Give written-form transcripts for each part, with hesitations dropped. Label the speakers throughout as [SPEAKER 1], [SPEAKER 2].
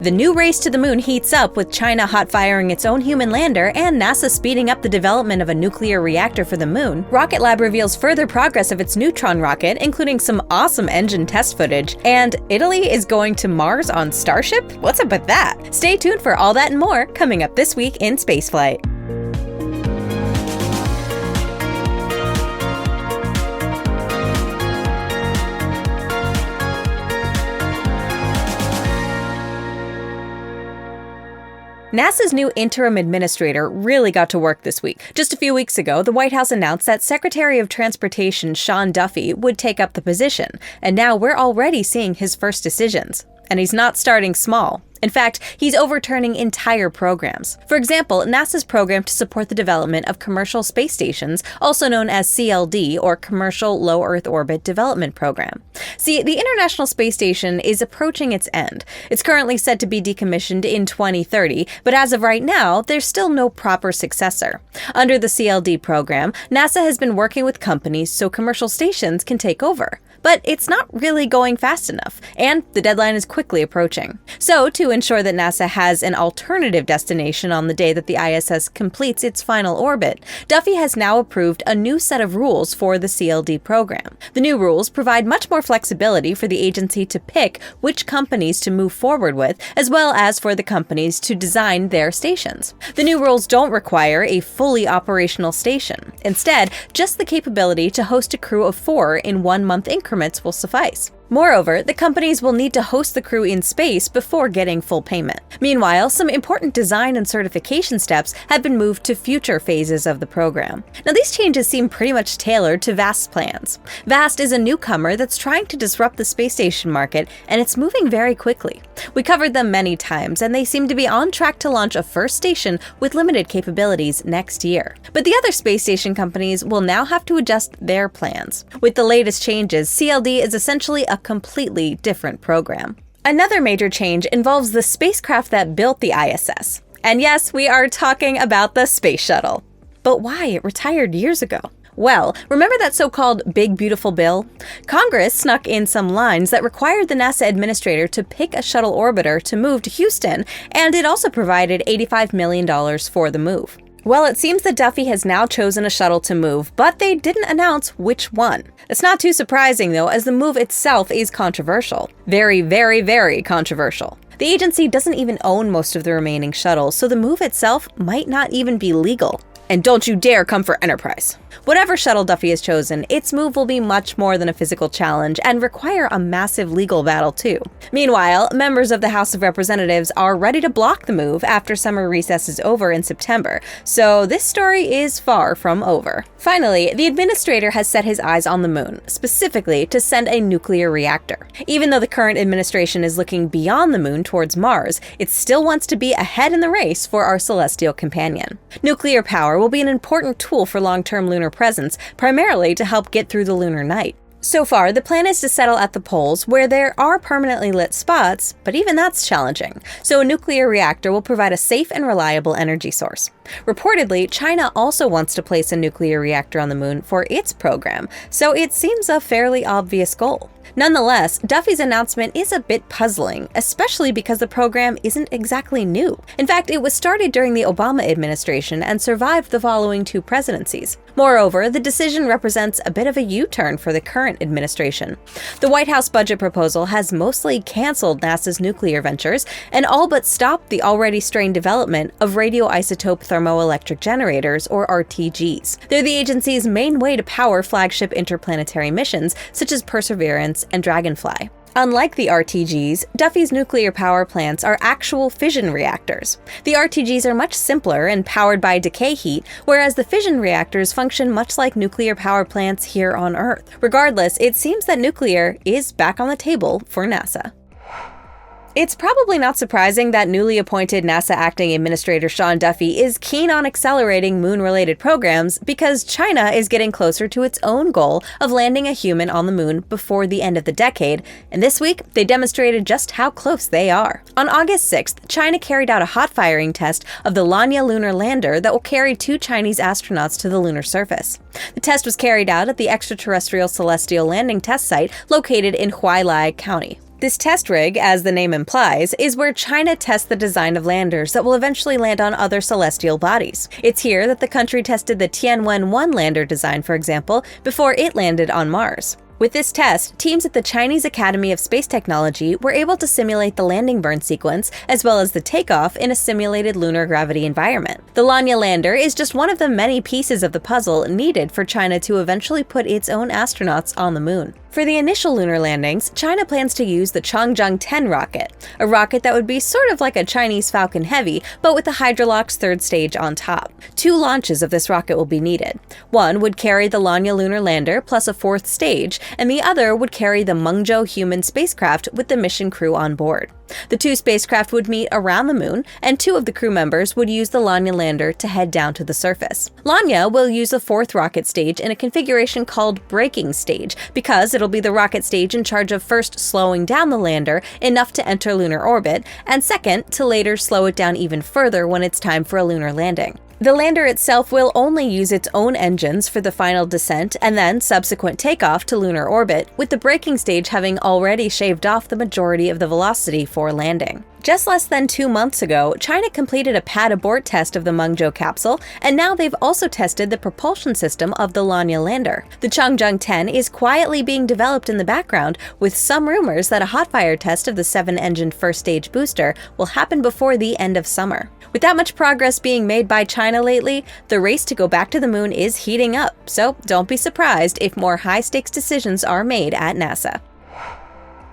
[SPEAKER 1] The new race to the moon heats up with China hot-firing its own human lander and NASA speeding up the development of a nuclear reactor for the moon. Rocket Lab reveals further progress of its Neutron rocket, including some awesome engine test footage. And Italy is going to Mars on Starship? What's up with that? Stay tuned for all that and more coming up this week in Spaceflight. NASA's new interim administrator really got to work this week. Just a few weeks ago, the White House announced that Secretary of Transportation Sean Duffy would take up the position, and now we're already seeing his first decisions. And he's not starting small. In fact, he's overturning entire programs. For example, NASA's program to support the development of commercial space stations, also known as CLD, or Commercial Low Earth Orbit Development Program. See, the International Space Station is approaching its end. It's currently set to be decommissioned in 2030, but as of right now, there's still no proper successor. Under the CLD program, NASA has been working with companies so commercial stations can take over. But it's not really going fast enough, and the deadline is quickly approaching. So, to ensure that NASA has an alternative destination on the day that the ISS completes its final orbit, Duffy has now approved a new set of rules for the CLD program. The new rules provide much more flexibility for the agency to pick which companies to move forward with, as well as for the companies to design their stations. The new rules don't require a fully operational station. Instead, just the capability to host a crew of 4 in 1-month increments will suffice. Moreover, the companies will need to host the crew in space before getting full payment. Meanwhile, some important design and certification steps have been moved to future phases of the program. Now, these changes seem pretty much tailored to VAST's plans. VAST is a newcomer that's trying to disrupt the space station market, and it's moving very quickly. We covered them many times, and they seem to be on track to launch a first station with limited capabilities next year. But the other space station companies will now have to adjust their plans. With the latest changes, CLD is essentially a completely different program. Another major change involves the spacecraft that built the ISS. And yes, we are talking about the Space Shuttle. But why? It retired years ago. Well, remember that so-called Big Beautiful Bill? Congress snuck in some lines that required the NASA administrator to pick a shuttle orbiter to move to Houston, and it also provided $85 million for the move. Well, it seems that Duffy has now chosen a shuttle to move, but they didn't announce which one. It's not too surprising, though, as the move itself is controversial. Very, very, very controversial. The agency doesn't even own most of the remaining shuttles, so the move itself might not even be legal. And don't you dare come for Enterprise. Whatever shuttle Duffy has chosen, its move will be much more than a physical challenge and require a massive legal battle too. Meanwhile, members of the House of Representatives are ready to block the move after summer recess is over in September, so this story is far from over. Finally, the administrator has set his eyes on the moon, specifically to send a nuclear reactor. Even though the current administration is looking beyond the moon towards Mars, it still wants to be ahead in the race for our celestial companion. Nuclear power will be an important tool for long-term lunar presence, primarily to help get through the lunar night. So far, the plan is to settle at the poles where there are permanently lit spots, but even that's challenging. So a nuclear reactor will provide a safe and reliable energy source. Reportedly, China also wants to place a nuclear reactor on the moon for its program, so it seems a fairly obvious goal. Nonetheless, Duffy's announcement is a bit puzzling, especially because the program isn't exactly new. In fact, it was started during the Obama administration and survived the following 2 presidencies. Moreover, the decision represents a bit of a U-turn for the current administration. The White House budget proposal has mostly canceled NASA's nuclear ventures and all but stopped the already strained development of radioisotope thermoelectric generators, or RTGs. They're the agency's main way to power flagship interplanetary missions such as Perseverance and Dragonfly. Unlike the RTGs, Duffy's nuclear power plants are actual fission reactors. The RTGs are much simpler and powered by decay heat, whereas the fission reactors function much like nuclear power plants here on Earth. Regardless, it seems that nuclear is back on the table for NASA. It's probably not surprising that newly appointed NASA Acting Administrator Sean Duffy is keen on accelerating moon-related programs because China is getting closer to its own goal of landing a human on the moon before the end of the decade, and this week they demonstrated just how close they are. On August 6th, China carried out a hot-firing test of the Langley lunar lander that will carry 2 Chinese astronauts to the lunar surface. The test was carried out at the Extraterrestrial Celestial Landing Test Site located in Huailai County. This test rig, as the name implies, is where China tests the design of landers that will eventually land on other celestial bodies. It's here that the country tested the Tianwen-1 lander design, for example, before it landed on Mars. With this test, teams at the Chinese Academy of Space Technology were able to simulate the landing burn sequence as well as the takeoff in a simulated lunar gravity environment. The Lanya lander is just one of the many pieces of the puzzle needed for China to eventually put its own astronauts on the moon. For the initial lunar landings, China plans to use the Changzheng 10 rocket, a rocket that would be sort of like a Chinese Falcon Heavy, but with the Hydrolox third stage on top. 2 launches of this rocket will be needed. One would carry the Lanya lunar lander plus a 4th stage, and the other would carry the Mengzhou human spacecraft with the mission crew on board. The 2 spacecraft would meet around the moon, and 2 of the crew members would use the Lanya lander to head down to the surface. Lanya will use the 4th rocket stage in a configuration called braking stage, because it'll be the rocket stage in charge of first slowing down the lander enough to enter lunar orbit, and second, to later slow it down even further when it's time for a lunar landing. The lander itself will only use its own engines for the final descent and then subsequent takeoff to lunar orbit, with the braking stage having already shaved off the majority of the velocity for landing. Just less than 2 months ago, China completed a pad abort test of the Mengzhou capsule, and now they've also tested the propulsion system of the Lanya lander. The Changzheng 10 is quietly being developed in the background, with some rumors that a hot fire test of the 7-engine first-stage booster will happen before the end of summer. With that much progress being made by China lately, the race to go back to the moon is heating up, so don't be surprised if more high-stakes decisions are made at NASA.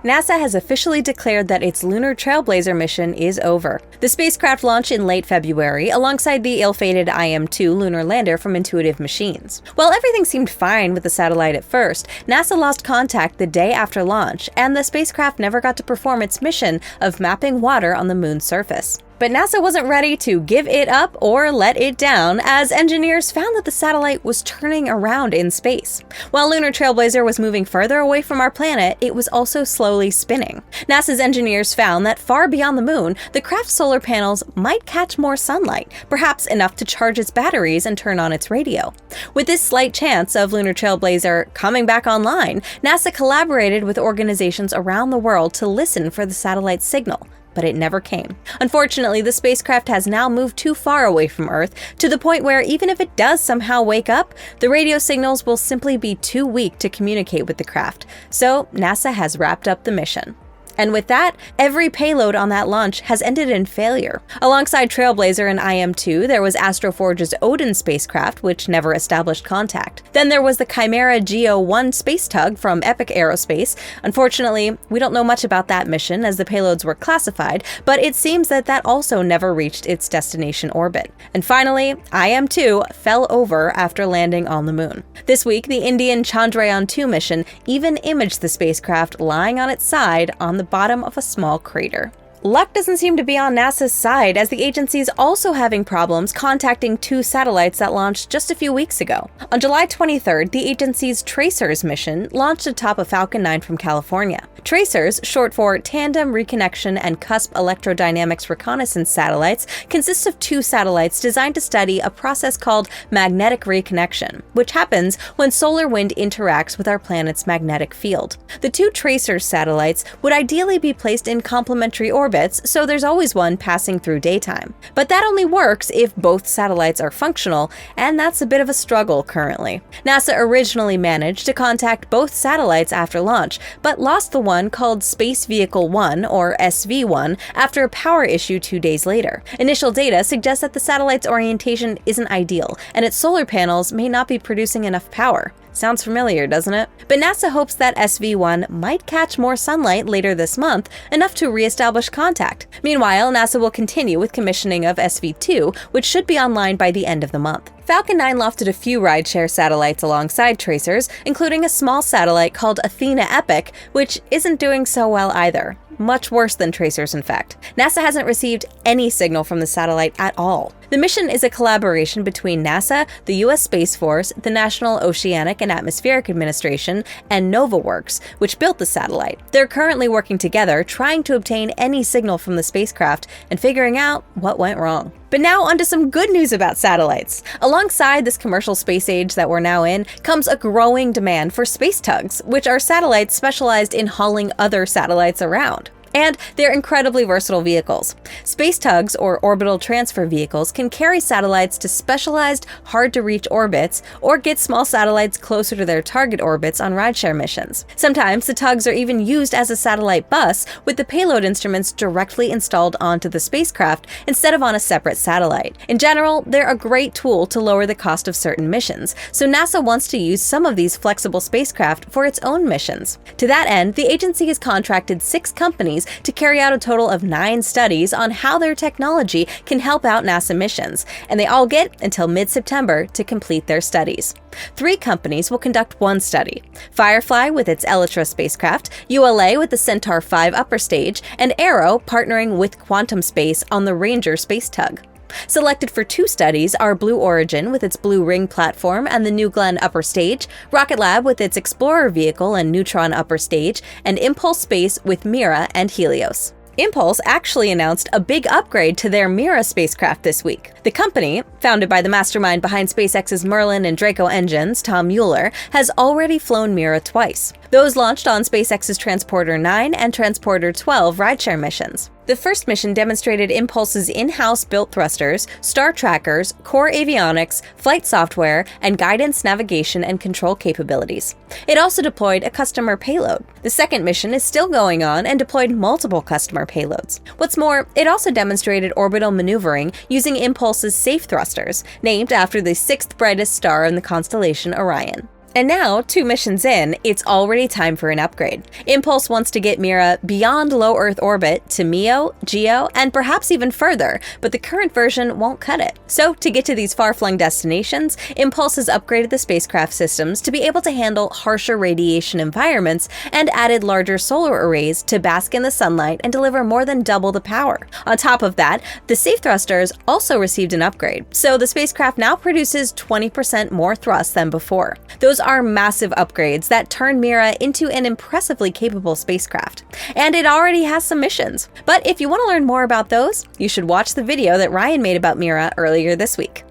[SPEAKER 1] NASA has officially declared that its Lunar Trailblazer mission is over. The spacecraft launched in late February alongside the ill-fated IM-2 lunar lander from Intuitive Machines. While everything seemed fine with the satellite at first, NASA lost contact the day after launch, and the spacecraft never got to perform its mission of mapping water on the moon's surface. But NASA wasn't ready to give it up or let it down, as engineers found that the satellite was turning around in space. While Lunar Trailblazer was moving further away from our planet, it was also slowly spinning. NASA's engineers found that far beyond the moon, the craft's solar panels might catch more sunlight, perhaps enough to charge its batteries and turn on its radio. With this slight chance of Lunar Trailblazer coming back online, NASA collaborated with organizations around the world to listen for the satellite's signal. But it never came. Unfortunately, the spacecraft has now moved too far away from Earth, to the point where even if it does somehow wake up, the radio signals will simply be too weak to communicate with the craft. So NASA has wrapped up the mission. And with that, every payload on that launch has ended in failure. Alongside Trailblazer and IM-2, there was Astroforge's Odin spacecraft, which never established contact. Then there was the Chimera GO-1 space tug from Epic Aerospace. Unfortunately, we don't know much about that mission as the payloads were classified, but it seems that that also never reached its destination orbit. And finally, IM-2 fell over after landing on the moon. This week, the Indian Chandrayaan-2 mission even imaged the spacecraft lying on its side on the bottom of a small crater. Luck doesn't seem to be on NASA's side, as the agency is also having problems contacting 2 satellites that launched just a few weeks ago. On July 23rd, the agency's TRACERS mission launched atop a Falcon 9 from California. TRACERS, short for Tandem Reconnection and Cusp Electrodynamics Reconnaissance Satellites, consists of 2 satellites designed to study a process called magnetic reconnection, which happens when solar wind interacts with our planet's magnetic field. The 2 TRACERS satellites would ideally be placed in complementary orbits, so there's always one passing through daytime. But that only works if both satellites are functional, and that's a bit of a struggle currently. NASA originally managed to contact both satellites after launch, but lost the one called Space Vehicle 1, or SV-1, after a power issue 2 days later. Initial data suggests that the satellite's orientation isn't ideal, and its solar panels may not be producing enough power. Sounds familiar, doesn't it? But NASA hopes that SV-1 might catch more sunlight later this month, enough to re-establish contact. Meanwhile, NASA will continue with commissioning of SV-2, which should be online by the end of the month. Falcon 9 lofted a few rideshare satellites alongside tracers, including a small satellite called Athena Epic, which isn't doing so well either. Much worse than tracers, in fact. NASA hasn't received any signal from the satellite at all. The mission is a collaboration between NASA, the U.S. Space Force, the National Oceanic and Atmospheric Administration, and NovaWorks, which built the satellite. They're currently working together, trying to obtain any signal from the spacecraft and figuring out what went wrong. But now onto some good news about satellites. Alongside this commercial space age that we're now in comes a growing demand for space tugs, which are satellites specialized in hauling other satellites around. And they're incredibly versatile vehicles. Space tugs, or orbital transfer vehicles, can carry satellites to specialized, hard-to-reach orbits, or get small satellites closer to their target orbits on rideshare missions. Sometimes the tugs are even used as a satellite bus, with the payload instruments directly installed onto the spacecraft instead of on a separate satellite. In general, they're a great tool to lower the cost of certain missions, so NASA wants to use some of these flexible spacecraft for its own missions. To that end, the agency has contracted 6 companies to carry out a total of 9 studies on how their technology can help out NASA missions, and they all get until mid-September to complete their studies. 3 companies will conduct 1 study: Firefly with its Elysia spacecraft, ULA with the Centaur 5 upper stage, and Aero partnering with Quantum Space on the Ranger space tug. Selected for 2 studies are Blue Origin with its Blue Ring platform and the New Glenn upper stage, Rocket Lab with its Explorer vehicle and Neutron upper stage, and Impulse Space with Mira and Helios. Impulse actually announced a big upgrade to their Mira spacecraft this week. The company, founded by the mastermind behind SpaceX's Merlin and Draco engines, Tom Mueller, has already flown Mira twice. Those launched on SpaceX's Transporter 9 and Transporter 12 rideshare missions. The first mission demonstrated Impulse's in-house built thrusters, star trackers, core avionics, flight software, and guidance, navigation, and control capabilities. It also deployed a customer payload. The second mission is still going on and deployed multiple customer payloads. What's more, it also demonstrated orbital maneuvering using Impulse's safe thrusters, named after the 6th brightest star in the constellation Orion. And now, 2 missions in, it's already time for an upgrade. Impulse wants to get Mira beyond low Earth orbit to MEO, GEO, and perhaps even further, but the current version won't cut it. So, to get to these far-flung destinations, Impulse has upgraded the spacecraft systems to be able to handle harsher radiation environments and added larger solar arrays to bask in the sunlight and deliver more than double the power. On top of that, the safe thrusters also received an upgrade, so the spacecraft now produces 20% more thrust than before. Those are massive upgrades that turn Mira into an impressively capable spacecraft. And it already has some missions. But if you want to learn more about those, you should watch the video that Ryan made about Mira earlier this week.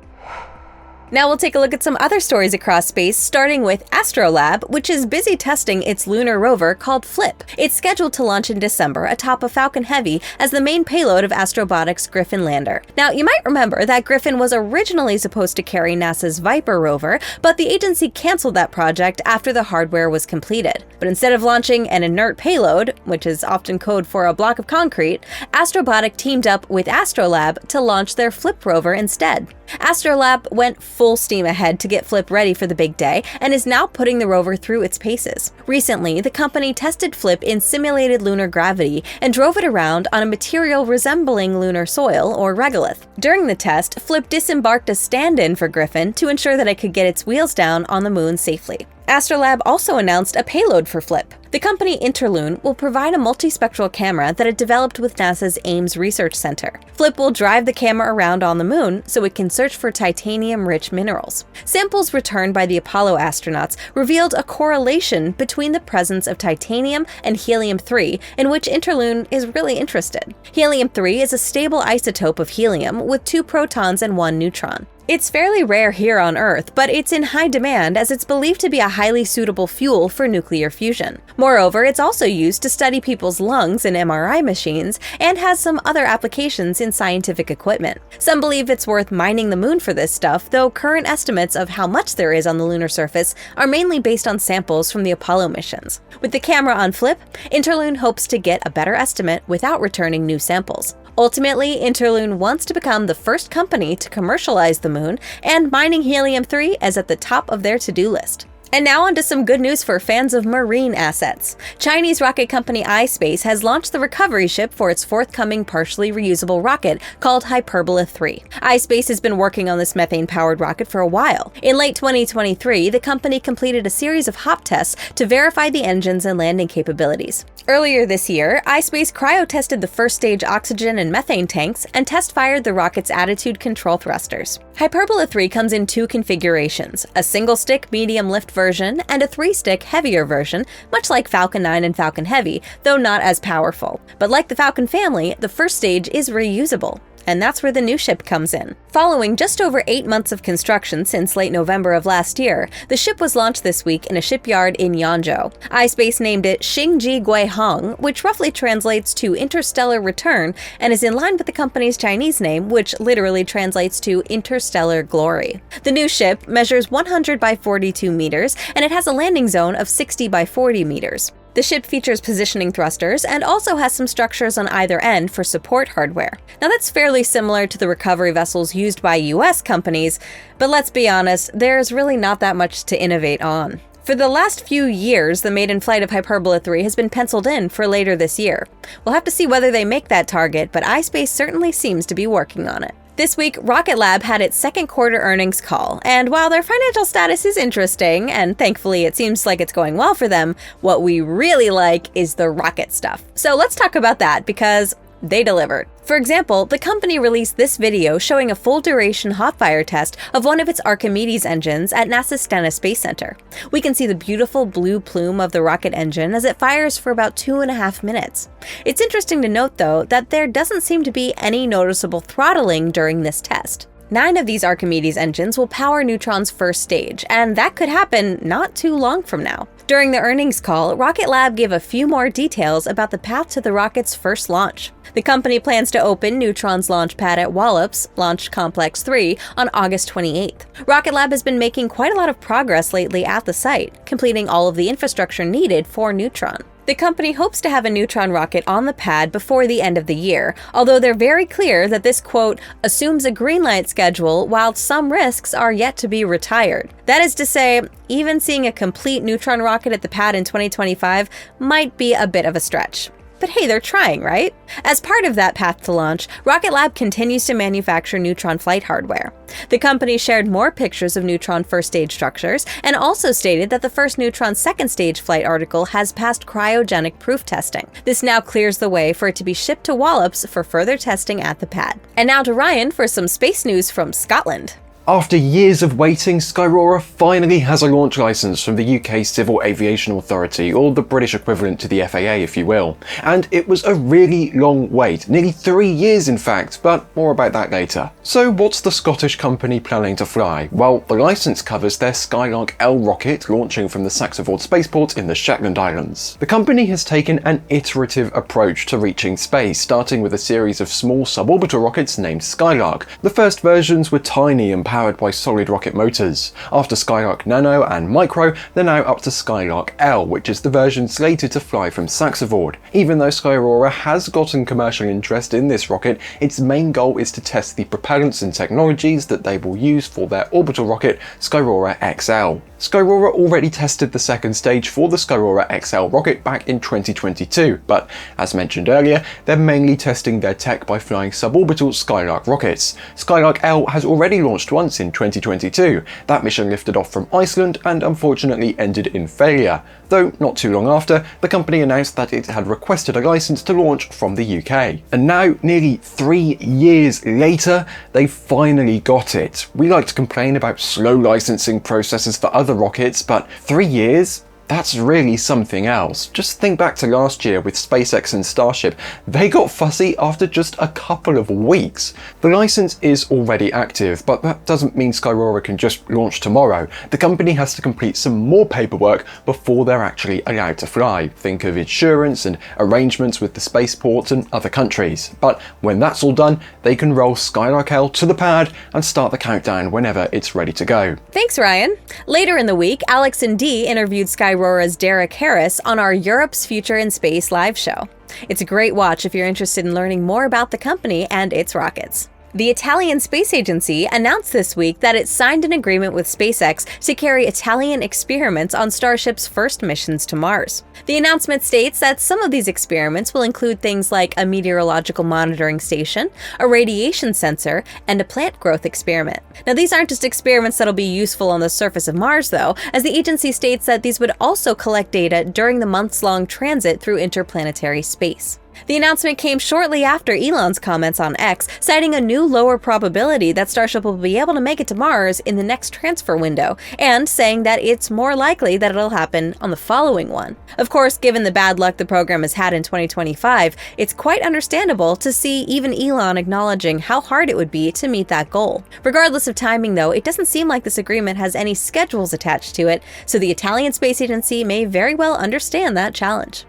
[SPEAKER 1] Now we'll take a look at some other stories across space, starting with Astrolab, which is busy testing its lunar rover called Flip. It's scheduled to launch in December atop a Falcon Heavy as the main payload of Astrobotic's Griffin lander. Now, you might remember that Griffin was originally supposed to carry NASA's Viper rover, but the agency canceled that project after the hardware was completed. But instead of launching an inert payload, which is often code for a block of concrete, Astrobotic teamed up with Astrolab to launch their Flip rover instead. Astrolab went full steam ahead to get Flip ready for the big day and is now putting the rover through its paces. Recently, the company tested Flip in simulated lunar gravity and drove it around on a material resembling lunar soil, or regolith. During the test, Flip disembarked a stand-in for Griffin to ensure that it could get its wheels down on the moon safely. Astrolab also announced a payload for Flip. The company Interrlune will provide a multispectral camera that it developed with NASA's Ames Research Center. Flip will drive the camera around on the moon so it can search for titanium-rich minerals. Samples returned by the Apollo astronauts revealed a correlation between the presence of titanium and helium-3, in which Interrlune is really interested. Helium-3 is a stable isotope of helium with 2 protons and 1 neutron. It's fairly rare here on Earth, but it's in high demand as it's believed to be a highly suitable fuel for nuclear fusion. Moreover, it's also used to study people's lungs in MRI machines and has some other applications in scientific equipment. Some believe it's worth mining the moon for this stuff, though current estimates of how much there is on the lunar surface are mainly based on samples from the Apollo missions. With the camera on Flip, Interrlune hopes to get a better estimate without returning new samples. Ultimately, Interrlune wants to become the first company to commercialize the moon, and mining helium-3 is at the top of their to-do list. And now on to some good news for fans of marine assets. Chinese rocket company iSpace has launched the recovery ship for its forthcoming partially reusable rocket called Hyperbola 3. iSpace has been working on this methane-powered rocket for a while. In late 2023, the company completed a series of hop tests to verify the engines and landing capabilities. Earlier this year, iSpace cryo-tested the first-stage oxygen and methane tanks and test-fired the rocket's attitude control thrusters. Hyperbola 3 comes in 2 configurations, a single-stick medium-lift version and a 3-stick heavier version, much like Falcon 9 and Falcon Heavy, though not as powerful. But like the Falcon family, the first stage is reusable. and that's where the new ship comes in. Following just over 8 months of construction since late November of last year, the ship was launched this week in a shipyard in Yangzhou. iSpace named it Xingji Guihong, which roughly translates to Interstellar Return, and is in line with the company's Chinese name, which literally translates to Interstellar Glory. The new ship measures 100 by 42 meters, and it has a landing zone of 60 by 40 meters. The ship features positioning thrusters and also has some structures on either end for support hardware. Now that's fairly similar to the recovery vessels used by US companies, but let's be honest, there's really not that much to innovate on. For the last few years, the maiden flight of Hyperbola 3 has been penciled in for later this year. We'll have to see whether they make that target, but iSpace certainly seems to be working on it. This week, Rocket Lab had its second quarter earnings call, and while their financial status is interesting, and thankfully it seems like it's going well for them, what we really like is the rocket stuff. So let's talk about that, because they delivered. For example, the company released this video showing a full-duration hot-fire test of one of its Archimedes engines at NASA's Stennis Space Center. We can see the beautiful blue plume of the rocket engine as it fires for about 2.5 minutes. It's interesting to note, though, that there doesn't seem to be any noticeable throttling during this test. 9 of these Archimedes engines will power Neutron's first stage, and that could happen not too long from now. During the earnings call, Rocket Lab gave a few more details about the path to the rocket's first launch. The company plans to open Neutron's launch pad at Wallops, Launch Complex 3, on August 28th. Rocket Lab has been making quite a lot of progress lately at the site, completing all of the infrastructure needed for Neutron. The company hopes to have a Neutron rocket on the pad before the end of the year, although they're very clear that this, quote, assumes a greenlight schedule while some risks are yet to be retired. That is to say, even seeing a complete Neutron rocket at the pad in 2025 might be a bit of a stretch. But hey, they're trying, right? As part of that path to launch, Rocket Lab continues to manufacture Neutron flight hardware. The company shared more pictures of Neutron first stage structures and also stated that the first Neutron second stage flight article has passed cryogenic proof testing. This now clears the way for it to be shipped to Wallops for further testing at the pad. And now to Ryan for some space news from Scotland.
[SPEAKER 2] After years of waiting, Skyrora finally has a launch license from the UK Civil Aviation Authority, or the British equivalent to the FAA if you will. And it was a really long wait, nearly 3 years in fact, but more about that later. So what's the Scottish company planning to fly? Well, the licence covers their Skylark L rocket launching from the Saxonwold spaceport in the Shetland Islands. The company has taken an iterative approach to reaching space, starting with a series of small suborbital rockets named Skylark. The first versions were tiny and powered by solid rocket motors. After Skylark Nano and Micro, they're now up to Skylark L, which is the version slated to fly from Saxonwold. Even though Skyrora has gotten commercial interest in this rocket, its main goal is to test the propellants and technologies that they will use for their orbital rocket, Skyrora XL. Skyrora already tested the second stage for the Skyrora XL rocket back in 2022, but as mentioned earlier, they're mainly testing their tech by flying suborbital Skylark rockets. Skylark L has already launched once in 2022. That mission lifted off from Iceland and unfortunately ended in failure, though not too long after, the company announced that it had requested a license to launch from the UK. And now, nearly 3 years later, they finally got it. We like to complain about slow licensing processes for other rockets, but 3 years? That's really something else. Just think back to last year with SpaceX and Starship. They got fussy after just a couple of weeks. The license is already active, but that doesn't mean Skyrora can just launch tomorrow. The company has to complete some more paperwork before they're actually allowed to fly. Think of insurance and arrangements with the spaceports and other countries. But when that's all done, they can roll Skylark L to the pad and start the countdown whenever it's ready to go.
[SPEAKER 1] Thanks, Ryan. Later in the week, Alex and Dee interviewed Skyrora's Derek Harris on our Europe's Future in Space live show. It's a great watch if you're interested in learning more about the company and its rockets. The Italian Space Agency announced this week that it signed an agreement with SpaceX to carry Italian experiments on Starship's first missions to Mars. The announcement states that some of these experiments will include things like a meteorological monitoring station, a radiation sensor, and a plant growth experiment. Now, these aren't just experiments that'll be useful on the surface of Mars, though, as the agency states that these would also collect data during the months-long transit through interplanetary space. The announcement came shortly after Elon's comments on X, citing a new lower probability that Starship will be able to make it to Mars in the next transfer window, and saying that it's more likely that it'll happen on the following one. Of course, given the bad luck the program has had in 2025, it's quite understandable to see even Elon acknowledging how hard it would be to meet that goal. Regardless of timing though, it doesn't seem like this agreement has any schedules attached to it, so the Italian Space Agency may very well understand that challenge.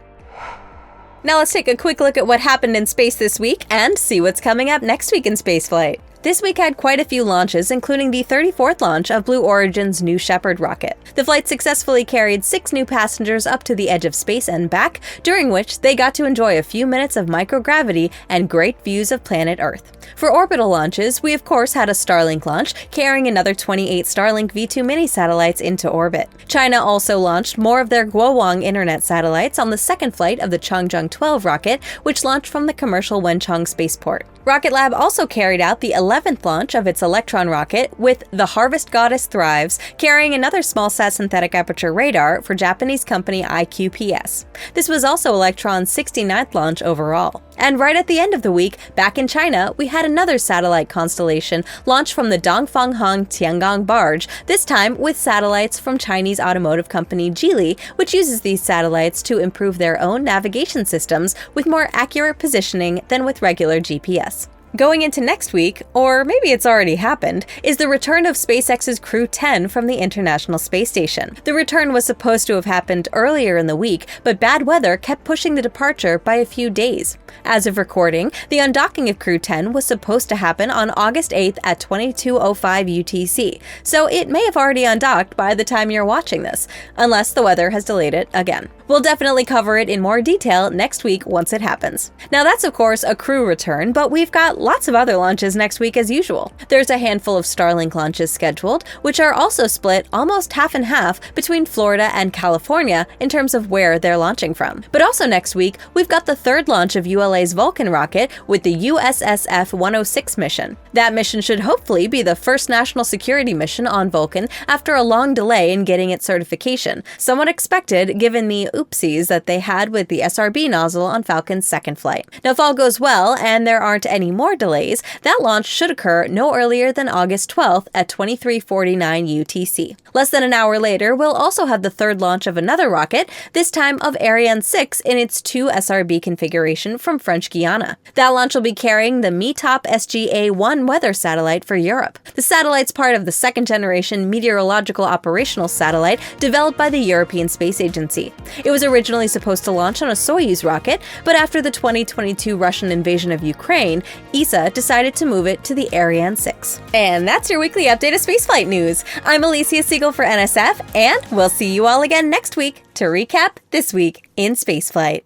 [SPEAKER 1] Now let's take a quick look at what happened in space this week and see what's coming up next week in spaceflight. This week had quite a few launches, including the 34th launch of Blue Origin's New Shepard rocket. The flight successfully carried 6 new passengers up to the edge of space and back, during which they got to enjoy a few minutes of microgravity and great views of planet Earth. For orbital launches, we of course had a Starlink launch, carrying another 28 Starlink V2 mini satellites into orbit. China also launched more of their Guowang internet satellites on the second flight of the Changzheng 12 rocket, which launched from the commercial Wenchang spaceport. Rocket Lab also carried out the 11th launch of its Electron rocket, with the Harvest Goddess Thrives carrying another small-sat synthetic aperture radar for Japanese company IQPS. This was also Electron's 69th launch overall. And right at the end of the week, back in China, we had another satellite constellation launched from the Dongfanghang Tiangong barge, this time with satellites from Chinese automotive company Geely, which uses these satellites to improve their own navigation systems with more accurate positioning than with regular GPS. Going into next week, or maybe it's already happened, is the return of SpaceX's Crew 10 from the International Space Station. The return was supposed to have happened earlier in the week, but bad weather kept pushing the departure by a few days. As of recording, the undocking of Crew 10 was supposed to happen on August 8th at 22:05 UTC, so it may have already undocked by the time you're watching this, unless the weather has delayed it again. We'll definitely cover it in more detail next week once it happens. Now that's of course a Crew return, but we've got lots of other launches next week as usual. There's a handful of Starlink launches scheduled, which are also split almost half and half between Florida and California in terms of where they're launching from. But also next week, we've got the third launch of ULA's Vulcan rocket with the USSF-106 mission. That mission should hopefully be the first national security mission on Vulcan after a long delay in getting its certification, somewhat expected given the oopsies that they had with the SRB nozzle on Falcon's second flight. Now if all goes well and there aren't any more delays, that launch should occur no earlier than August 12th at 23:49 UTC. Less than an hour later, we'll also have the third launch of another rocket, this time of Ariane 6 in its 2 SRB configuration from French Guiana. That launch will be carrying the METOP SGA-1 weather satellite for Europe. The satellite's part of the second-generation meteorological operational satellite developed by the European Space Agency. It was originally supposed to launch on a Soyuz rocket, but after the 2022 Russian invasion of Ukraine, ESA decided to move it to the Ariane 6. And that's your weekly update of spaceflight news. I'm Elysia Segal for NSF, and we'll see you all again next week to recap This Week in Spaceflight.